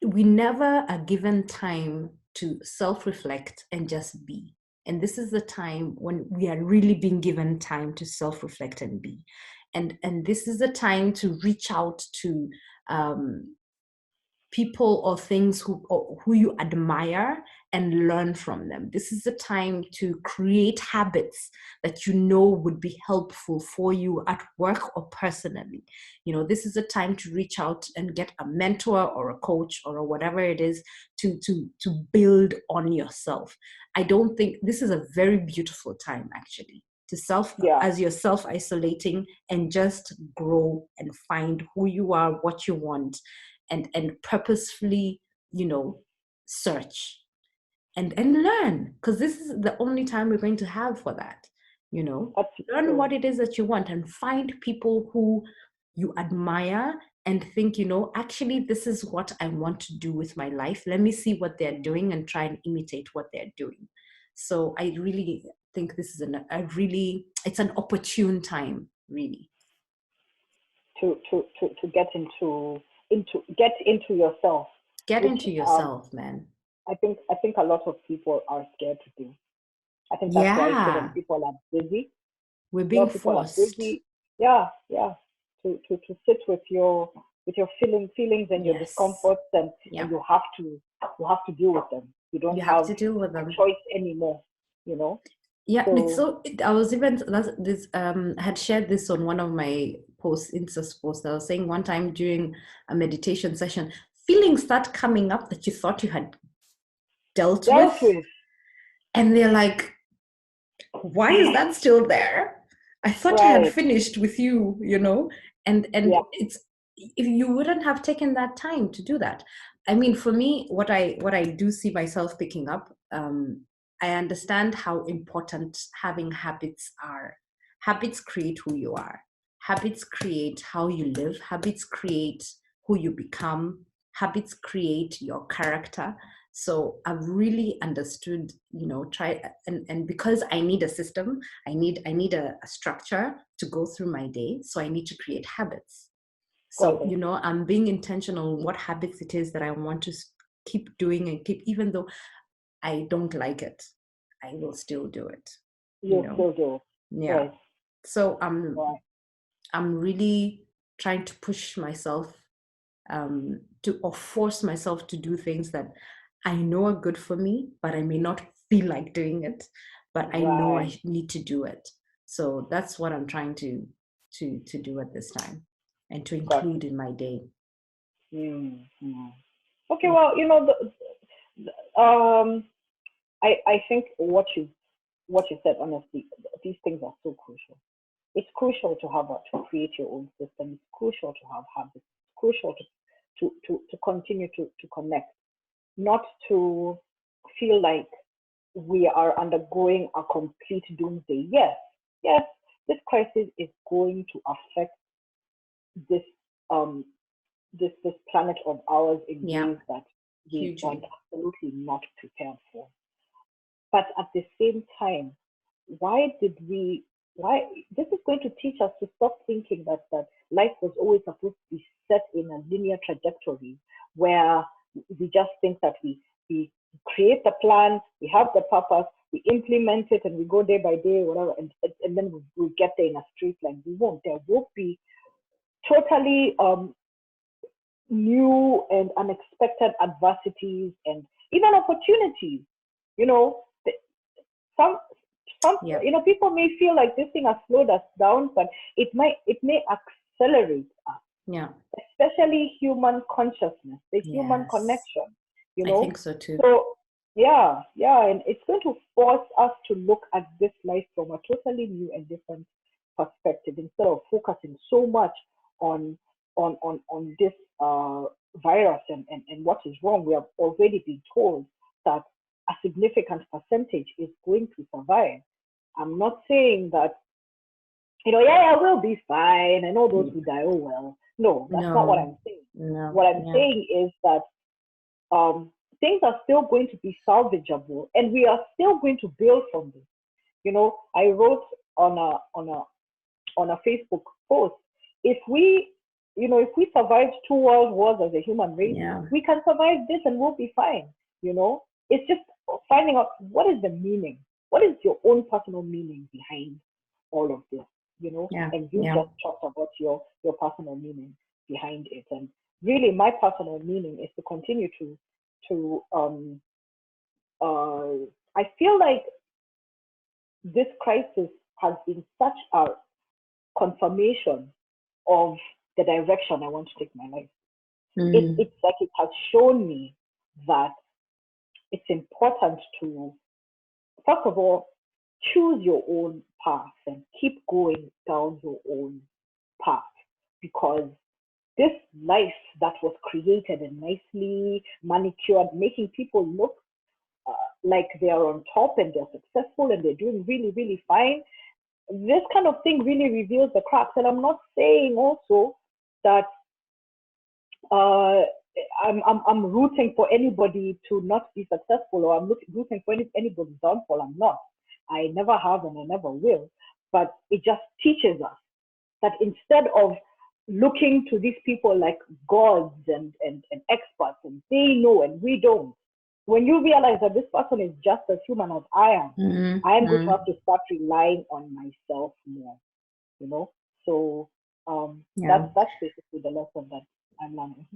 we never are given time to self-reflect and just be. And this is the time when we are really being given time to self-reflect and be. And this is the time to reach out to um, people or things who you admire and learn from them. This is the time to create habits that you know would be helpful for you at work or personally. This is a time to reach out and get a mentor or a coach or whatever it is to build on yourself. I don't think this is a very beautiful time actually to Yeah. as you're self isolating and just grow and find who you are, what you want, and purposefully, search and learn, because this is the only time we're going to have for that. you know That's Learn true. what it is that you want and find people who you admire and think, actually this is what I want to do with my life. Let me see what they're doing and try and imitate what they're doing. So I really think this is it's an opportune time, really. To get into yourself, Get which into yourself, man. I think a lot of people are scared to do. I think that's why so many Yeah, people are busy. we're A lot being of people are forced. busy. Yeah, yeah. To sit with your feelings and your Yes. discomforts, and Yeah. you have to deal with them. You don't You have have to deal with a them. choice anymore. You know. Yeah, it's So so I was even this I had shared this on one of my posts, Insta posts. I was saying one time during a meditation session, feelings start coming up that you thought you had dealt dealt with, with. and they're like, why is that still there? I thought I had Right. finished with you, and Yeah. it's, if you wouldn't have taken that time to do that. I mean, for me, what I do see myself picking up, I understand how important having habits are. Habits create who you are. Habits create how you live. Habits create who you become. Habits create your character. So I've really understood, try and because I need a system, I need a structure to go through my day. So I need to create habits. So, I'm being intentional on what habits it is that I want to keep doing and keep, even though I don't like it, I will still do it. You'll still do. Yeah. Right. So I'm really trying to push myself or force myself to do things that I know are good for me, but I may not feel like doing it, but I know I need to do it. So that's what I'm trying to do at this time and to include in my day. Mm-hmm. Okay, well, I think what you said, honestly, these things are so crucial. It's crucial to create your own system. It's crucial to have habits. It's crucial to continue to connect, not to feel like we are undergoing a complete doomsday. Yes, this crisis is going to affect this um this planet of ours in ways that we are absolutely not prepared for. But at the same time, why this is going to teach us to stop thinking that life was always supposed to be set in a linear trajectory where we just think that we create the plan, we have the purpose, we implement it, and we go day by day, whatever, and then we get there in a straight line. We won't. There will be totally new and unexpected adversities and even opportunities. Some people may feel like this thing has slowed us down, but it may accelerate us. Yeah. Especially human consciousness, the human connection. I think so too. So yeah, and it's going to force us to look at this life from a totally new and different perspective instead of focusing so much on this virus and what is wrong. We have already been told that a significant percentage is going to survive. I'm not saying that, we'll be fine and all those who die, oh well. No, that's not what I'm saying. No. What I'm saying is that things are still going to be salvageable and we are still going to build from this. I wrote on a Facebook post, if we survived 2 world wars as a human race, we can survive this and we'll be fine. It's just finding out what is the meaning, what is your own personal meaning behind all of this, and you just talked about your personal meaning behind it. And really my personal meaning is to continue to I feel like this crisis has been such a confirmation of the direction I want to take my life. It's like it has shown me that it's important to, first of all, choose your own path and keep going down your own path, because this life that was created and nicely manicured, making people look like they are on top and they're successful and they're doing really, really fine, this kind of thing really reveals the cracks. And I'm not saying also that I'm rooting for anybody to not be successful, or I'm rooting for anybody's downfall. I'm not. I never have and I never will. But it just teaches us that instead of looking to these people like gods and experts, and they know and we don't, when you realize that this person is just as human as I am, I am going to have to start relying on myself more, So that's basically the lesson that I'm learning.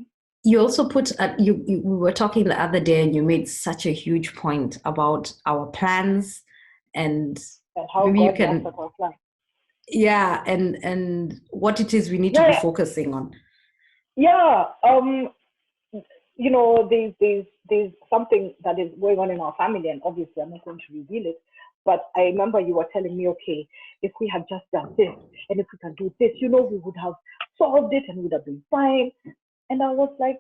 You also put, we were talking the other day and you made such a huge point about our plans and how maybe God you can, our plans. Yeah, and what it is we need to be focusing on. Yeah, there's something that is going on in our family, and obviously I'm not going to reveal it, but I remember you were telling me, okay, if we had just done this, and if we can do this, we would have solved it and would have been fine. And I was like,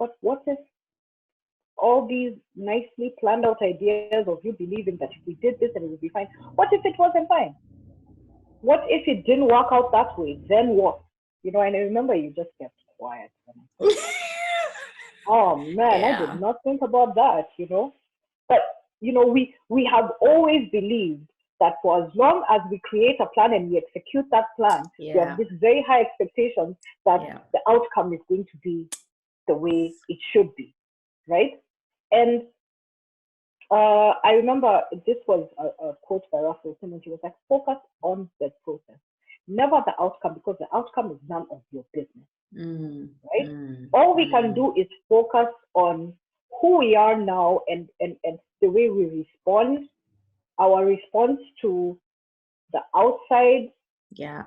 but what if all these nicely planned out ideas of you believing that if we did this and it would be fine. What if it wasn't fine? What if it didn't work out that way? Then what? And I remember you just kept quiet. Oh man, I did Yeah. not think about that. But we have always believed that for as long as we create a plan and we execute that plan, we have Yeah. this very high expectations that Yeah. the outcome is going to be the way it should be, right? And I remember this was a quote by Russell Simmons. He was like, focus on the process, never the outcome, because the outcome is none of your business, right? All we can do is focus on who we are now and the way we respond, our response to the outside Yeah.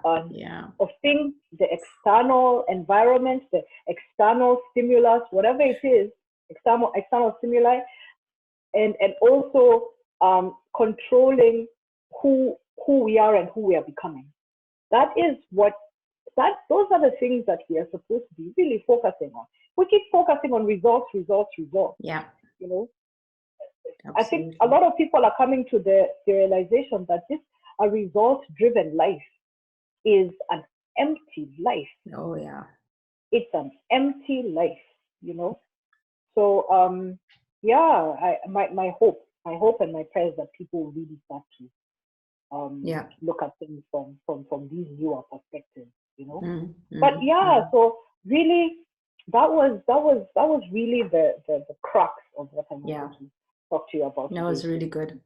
of things, the external environment, the external stimulus, whatever it is, external stimuli, and also controlling who we are and who we are becoming. That is those are the things that we are supposed to be really focusing on. We keep focusing on results. Yeah. I think a lot of people are coming to the realization that a result-driven life is an empty life. Oh yeah. It's an empty life. So yeah, my hope and my prayer is that people will really start to look at things from these newer perspectives. But yeah, so really that was really the crux of what I wanted to talk to you about. That was really good.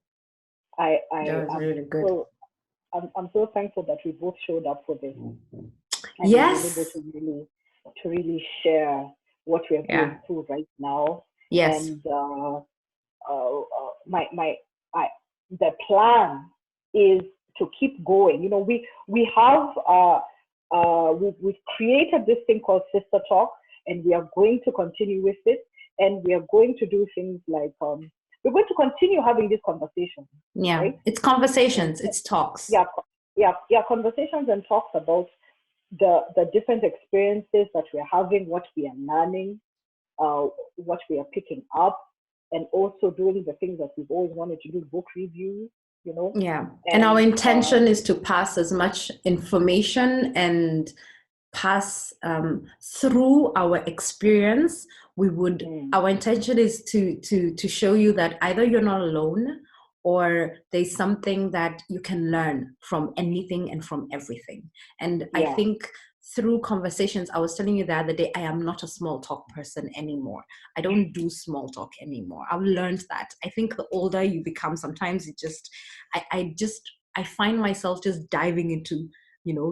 That was really good. So I'm so thankful that we both showed up for this. And yes. we were able to really share what we are going through right now. Yes. And the plan is to keep going. We have we've created this thing called Sister Talk, and we are going to continue with it. And we are going to do things like we're going to continue having these conversations. Yeah, right? It's conversations. It's talks. Yeah, conversations and talks about the different experiences that we're having, what we are learning, what we are picking up, and also doing the things that we've always wanted to do, book reviews. Yeah, and our intention is to pass as much information and pass through our experience. Our intention is to show you that either you're not alone, or there's something that you can learn from anything and from everything. And I think through conversations, I was telling you the other day, I am not a small talk person anymore. I don't do small talk anymore. I've learned that. I think the older you become, sometimes I find myself just diving into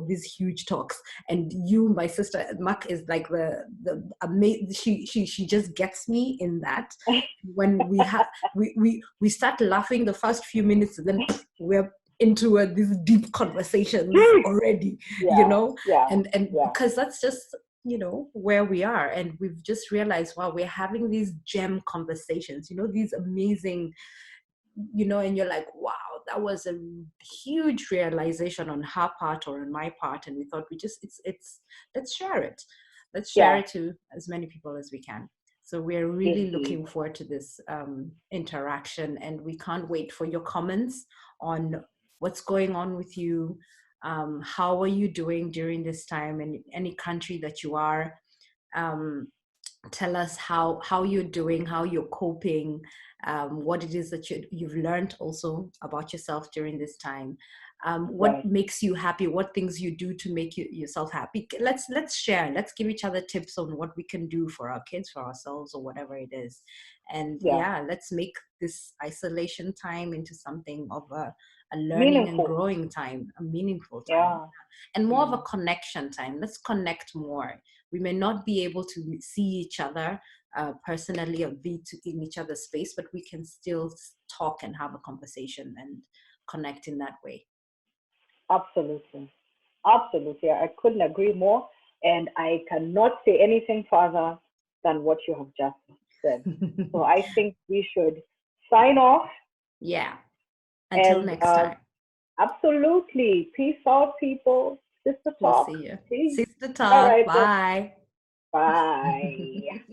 these huge talks. And my sister Mark, is like the amazing. She just gets me in that. When we start laughing the first few minutes, and then we're into these deep conversations already. And because that's just where we are, and we've just realized, wow, we're having these gem conversations, these amazing, and you're like, wow, that was a huge realization on her part or on my part. And we thought let's share it. Let's share it to as many people as we can. So we're really looking forward to this interaction, and we can't wait for your comments on what's going on with you. How are you doing during this time in any country that you are? Tell us how you're doing, how you're coping, what it is that you've learned also about yourself during this time, what makes you happy, what things you do to make yourself happy. Let's share, let's give each other tips on what we can do for our kids, for ourselves, or whatever it is. And let's make this isolation time into something of a learning and growing time, a meaningful time, and more of a connection time. Let's connect more. We may not be able to see each other personally or be in each other's space, but we can still talk and have a conversation and connect in that way. Absolutely. I couldn't agree more. And I cannot say anything further than what you have just said. So I think we should sign off. Yeah. Until next time. Absolutely. Peace out, people. Sister Talk. We'll see you. Peace. Sister Talk. Right, bye. Bye.